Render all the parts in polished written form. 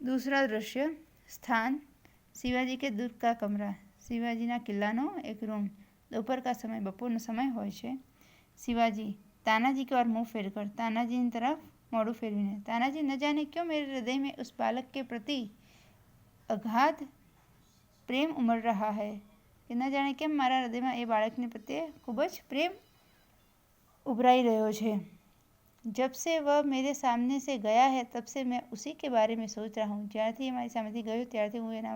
दूसरा दृश्य स्थान શિવાજી કે દૂધ કા કમરા શિવાજીના કિલ્લાનો એક રૂમ दोपहर का समय બપોરનો સમય હોય છે શિવાજી तानाजी की ओर मुंह फेरकर तानाजी की तरफ मोड़ू फेरवीने तानाजी न जाने क्यों मेरे हृदय में उस बालक के प्रति अगाध प्रेम उमड़ रहा है कि न जाने केम मारा हृदय में ये बालक ने प्रत्ये खूब ज प्रेम उभराई रह्यो छे। जब से वह मेरे सामने से गया है तब से मैं उसी के बारे में सोच रहा हूँ। ज्यारथी ये मारी सामेथी गयो त्यारथी हूँ एना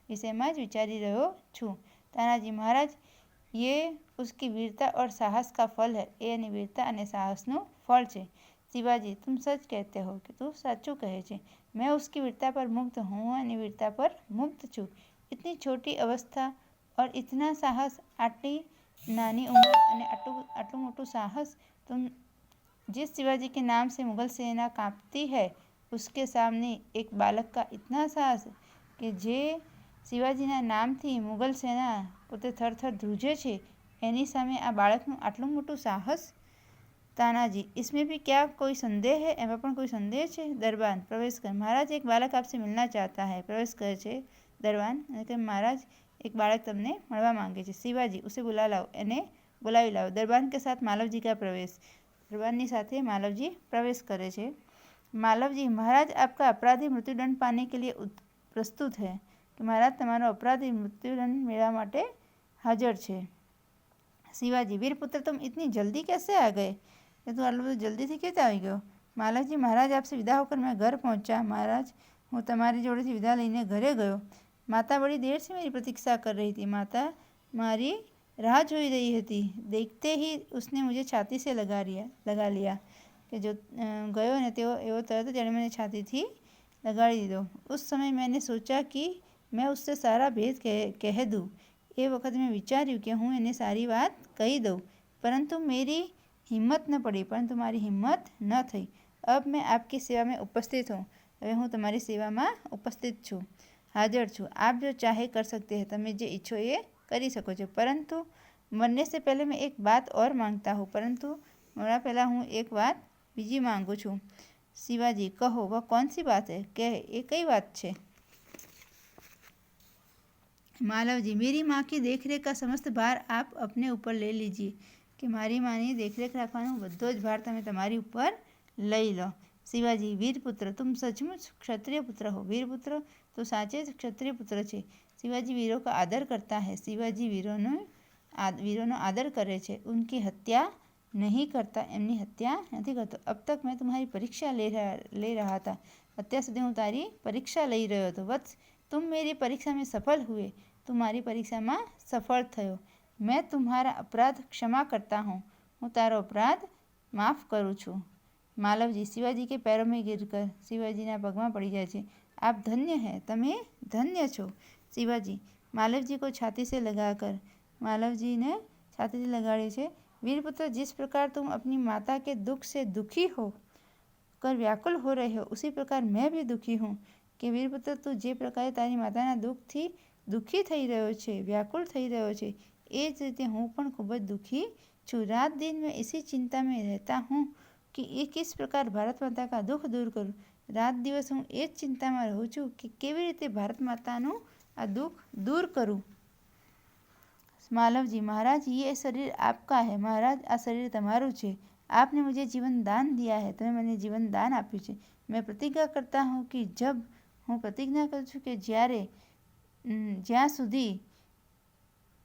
विषयमां ज विचारी रह्यो छूं। तानाजी महाराज ये उसकी वीरता और साहस का फल है। ए एनी वीरता अने साहसनुं फल छे। शिवाजी तुम सच कहते हो कि तू साचुं कहे छे। मैं उसकी वीरता पर मुग्ध हूँ एनी वीरता पर मुग्ध छूं। इतनी छोटी अवस्था और इतना साहस, आटली नानी उम्र अने आटलुं मोटुं साहस। तुम जिस शिवाजी के नाम से मुगल सेना कांपती है उसके सामने एक बालक का इतना साहस कि जे शिवाजीना नामथी मुगल सेना पोते थरथर ध्रुजे छे एनी सामे आ बाळकनुं आटલું मोटું साहस। तानाजी इसमें भी क्या कोई संदेह है? एमां पण कोई संदेह छे? दरबान प्रवेश कर। महाराज एक बालक आपसे मिलना चाहता है। प्रवेश करे छे दरबान के महाराज एक बालक तमने मळवा मांगे छे। शिवाजी उसे बुला लाओ, एने बुलावी लाओ। दरबान के साथ मालवजी का प्रवेश। दरबाननी साथे मालवजी प्रवेश करे छे। मालवजी महाराज आपका अपराधी मृत्युदंड पाने के लिए प्रस्तुत है कि महाराज तमारो अपराधी मृत्युदंड मेळवा माटे हाजर छे। शिवाजी वीरपुत्र तुम इतनी जल्दी कैसे आ गए? ये तो आटલું जल्दी थी कैसे आई गयो? मालवजी महाराज आपसे विदा होकर मैं घर पहुंचा। महाराज हूँ तमारी जोड़े से विदा लईने घरे गयो। माता बड़ी देर से मेरी प्रतीक्षा कर रही थी। माता मारी राह जोई रही थी। देखते ही उसने मुझे छाती से लगा लिया कि जो गयो ने तेओ एवो तरत तेणे मैंने छाती थी लगाड़ी दीधो। उस समय मैंने सोचा कि मैं उससे सारा भेद कह दूँ। ए वखत मैं विचार्યું कि हूँ एने सारी बात कही दऊँ, परंतु मेरी हिम्मत न पड़ी। परंतु मारी हिम्मत न थई। अब मैं आपकी सेवा में उपस्थित हूँ। हवे हूँ तमारी सेवा में उपस्थित छूँ, हाजर छूँ। आप जो चाहे कर सकते हैं, तमे जे इच्छो ये करी सको छो। परंतु मरने से पहले मैं एक बात और मांगता हूँ। परंतु मरना पहला हूँ एक बात बीजी मांगू छूँ। शिवाजी कहो वह कौन सी बात है? कहे ये कई बात छे? मालवजी मेरी माँ की देखरेख का समस्त भार आप अपने ऊपर ले लीजिए कि मारी मानी देखरेख राखवानो बधो ज भार तमे तमारी ऊपर लई लो। शिवाजी वीरपुत्र तुम सचमुच क्षत्रिय पुत्र हो। वीरपुत्र तो साचे ज क्षत्रिय पुत्र छे। शिवाजी वीरों का आदर करता है। शिवाजी वीरों आदर करे छे, उनकी हत्या नहीं करता, एमनी हत्या नहीं करता। अब तक मैं तुम्हारी परीक्षा ले रहा था। अत्यार सुधी हूँ तारी परीक्षा लई रह्यो तो वत्स तुम मेरी परीक्षा में सफल हुए। तुम्हारी परीक्षा में सफल थयो। मैं तुम्हारा अपराध क्षमा करता हूँ। हूँ तारो अपराध माफ करूँ छूँ। मालवजी शिवाजी के पैरों में गिरकर शिवाजीना पगमां पड़ी जाए छे। आप धन्य हैं, तमे धन्य छो। शिवाजी मालवजी को छाती से लगाकर मालवजी ने छाती से लगाड़ी छे। वीरपुत्र जिस प्रकार तुम अपनी माता के दुख से दुखी हो कर व्याकुल हो रहे हो, उसी प्रकार मैं भी दुखी हूँ कि वीरपुत्र तू जे प्रकारे तारी माताना दुख थी दुखी थई रह्यो छे, व्याकुल थई रह्यो छे, ए ज रीते हूँ पण खूब ज दुखी छूँ। रात दिन मैं इसी चिंता में रहता हूँ कि ये किस प्रकार भारत माता का दुख दूर करूँ। रात दिवस हूँ ए ज चिंता में रहूँ छूँ कि केवी रीते भारत मातानुं आ दुख दूर करूँ। मालवजी महाराज ये शरीर आपका है। महाराज आ शरीर तमारुं छे। आपने मुझे जीवन दान दिया है, तमे मने जीवन दान आप्युं छे। मैं प्रतिज्ञा करता हूँ कि जब हूँ प्रतिज्ञा करूँ छूँ कि ज्यां सुधी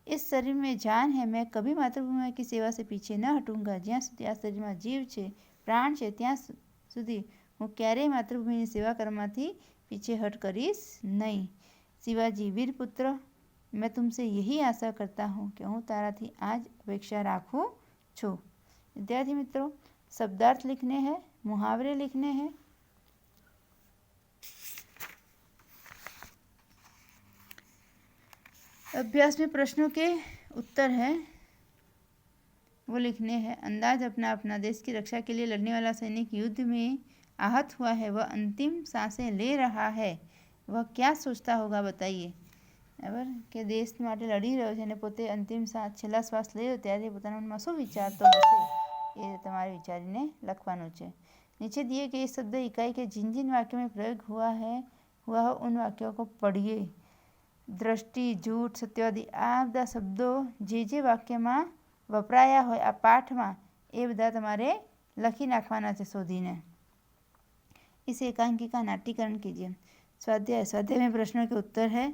इस शरीर में जान है मैं कभी मातृभूमि की सेवा से पीछे न हटूंगा। ज्यां सुधी आ शरीर में जीव छे, प्राण छे, त्यां सुधी हूँ क्यारेय मातृभूमिनी सेवा करवामांथी पीछे हट करीश नहीं। शिवाजी वीरपुत्र मैं तुमसे यही आशा करता हूँ कि हूँ ताराथी आज अपेक्षा राखूँ छूँ। विद्यार्थी मित्रों शब्दार्थ लिखने हैं, मुहावरे लिखने हैं। अभ्यास में प्रश्नों के उत्तर हैं वो लिखने हैं। अंदाज अपना अपना देश की रक्षा के लिए लड़ने वाला सैनिक युद्ध में आहत हुआ है, वह अंतिम सांसें ले रहा है, वह क्या सोचता होगा बताइए। बराबर કે દેશ માટે લડી રહ્યો છે અને પોતે અંતિમ છેલ્લા શ્વાસ લઈ રહ્યો ત્યારે પોતાના મનમાં શું વિચારતો હશે એ તમારે વિચારીને લખવાનું છે। नीचे दिए गए शब्द इकाई के जिन जिन वाक्यों में प्रयोग हुआ है हुआ हो उन वाक्यों को पढ़िए। દ્રષ્ટિ, જૂઠ, સત્યવાદી આ બધા શબ્દો જે વાક્યમાં વપરાયા હોય આ પાઠમાં એ બધા તમારે લખી નાખવાના છે શોધીને। इस एकांकी का नाट्यकरण कीजिए। स्वाध्याय में प्रश्नों के उत्तर है।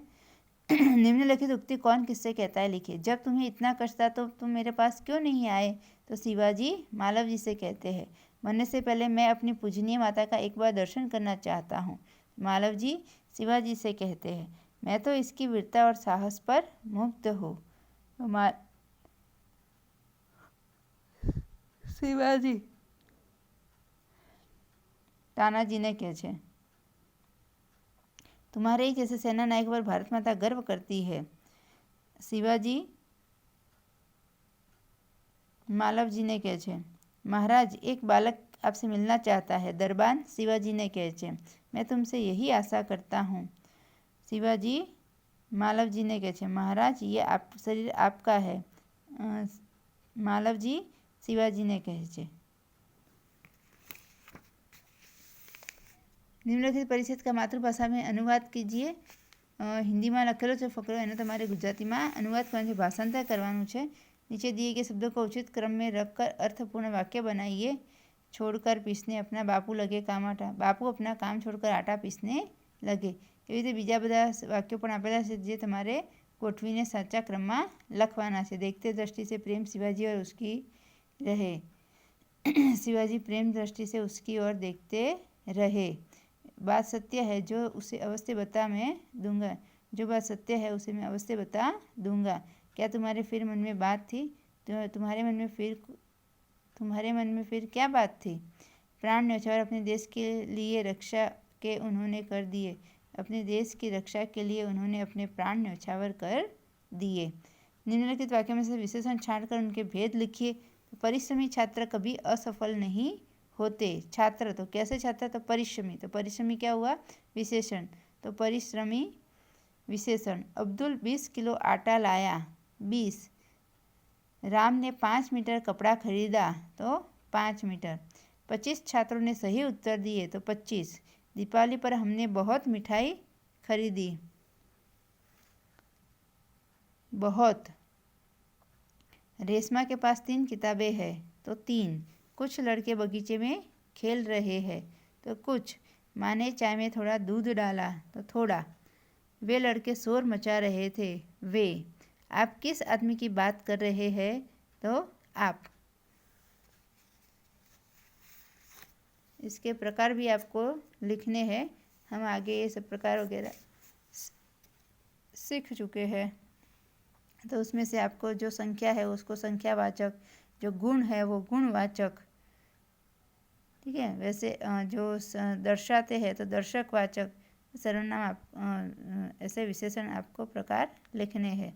निम्नलिखित उक्ति कौन किससे कहता है लिखिए। जब तुम्हें इतना कष्ट था तो तुम मेरे पास क्यों नहीं आए? तो शिवाजी मालव जी से कहते हैं, मरने से पहले मैं अपनी पूजनीय माता का एक बार दर्शन करना चाहता हूँ। मालव जी शिवाजी से कहते हैं, मैं तो इसकी वीरता और साहस पर मुग्ध हूँ। शिवाजी तानाजी ने कहे छे, तुम्हारे ही जैसे सेना नायक पर भारत माता गर्व करती है। शिवाजी मालव जी ने कहे छे, महाराज एक बालक आपसे मिलना चाहता है। दरबान शिवाजी ने कहे छे, मैं तुमसे यही आशा करता हूँ। शिवाजी मालव जी ने कहे छे, महाराज ये शरीर आपका है। मालव जी शिवाजी ने कहे छे। निम्नलिखित परिच्छेद का मातृभाषा में अनुवाद कीजिए। हिंदी में लखेलो जो फकरो एनो तमारे गुजराती में अनुवाद करने भाषांतर करवानुं छे। नीचे दिए गए शब्दों को उचित क्रम में रखकर अर्थपूर्ण वाक्य बनाइए। छोड़कर पीसने अपना बापू लगे काम आटा। बापू अपना काम छोड़कर आटा पीसने लगे। एवी रीते बीजा बधा वाक्यों पण आपेला छे जे तमारे गोठवीने साचा क्रम में लखवाना छे। देखते दृष्टि से प्रेम शिवाजी और उसकी रहे। शिवाजी प्रेम दृष्टि से उसकी ओर देखते रहे। बात सत्य है जो उसे अवश्य बता मैं दूंगा। जो बात सत्य है उसे मैं अवश्य बता दूंगा। क्या तुम्हारे फिर मन में बात थी? तुम्हारे मन में फिर क्या बात थी? प्राण न्यौछावर अपने देश के लिए रक्षा के उन्होंने कर दिए। अपने देश की रक्षा के लिए उन्होंने अपने प्राण न्यौछावर कर दिए। निम्नलिखित वाक्यों में से विशेषण छांटकर उनके भेद लिखिए। परिश्रमी छात्र कभी असफल नहीं होते। छात्र तो कैसे छात्र? तो परिश्रमी। तो परिश्रमी क्या हुआ? विशेषण। तो परिश्रमी विशेषण। अब्दुल 20 किलो आटा लाया। 20। राम ने 5 मीटर कपड़ा खरीदा। तो 5 मीटर। 25 छात्रों ने सही उत्तर दिए। तो 25। दीपावली पर हमने बहुत मिठाई खरीदी। बहुत। रेशमा के पास 3 किताबें हैं। तो 3। कुछ लड़के बगीचे में खेल रहे हैं। तो कुछ। माँ ने चाय में थोड़ा दूध डाला। तो थोड़ा। वे लड़के शोर मचा रहे थे। वे। आप किस आदमी की बात कर रहे हैं? तो आप। इसके प्रकार भी आपको लिखने हैं। हम आगे ये सब प्रकार वगैरह सीख चुके हैं। तो उसमें से आपको जो संख्या है उसको संख्यावाचक, जो गुण है वो गुणवाचक, ठीक है। वैसे जो दर्शाते हैं तो दर्शकवाचक, सर्वनाम ऐसे विशेषण आपको प्रकार लिखने हैं।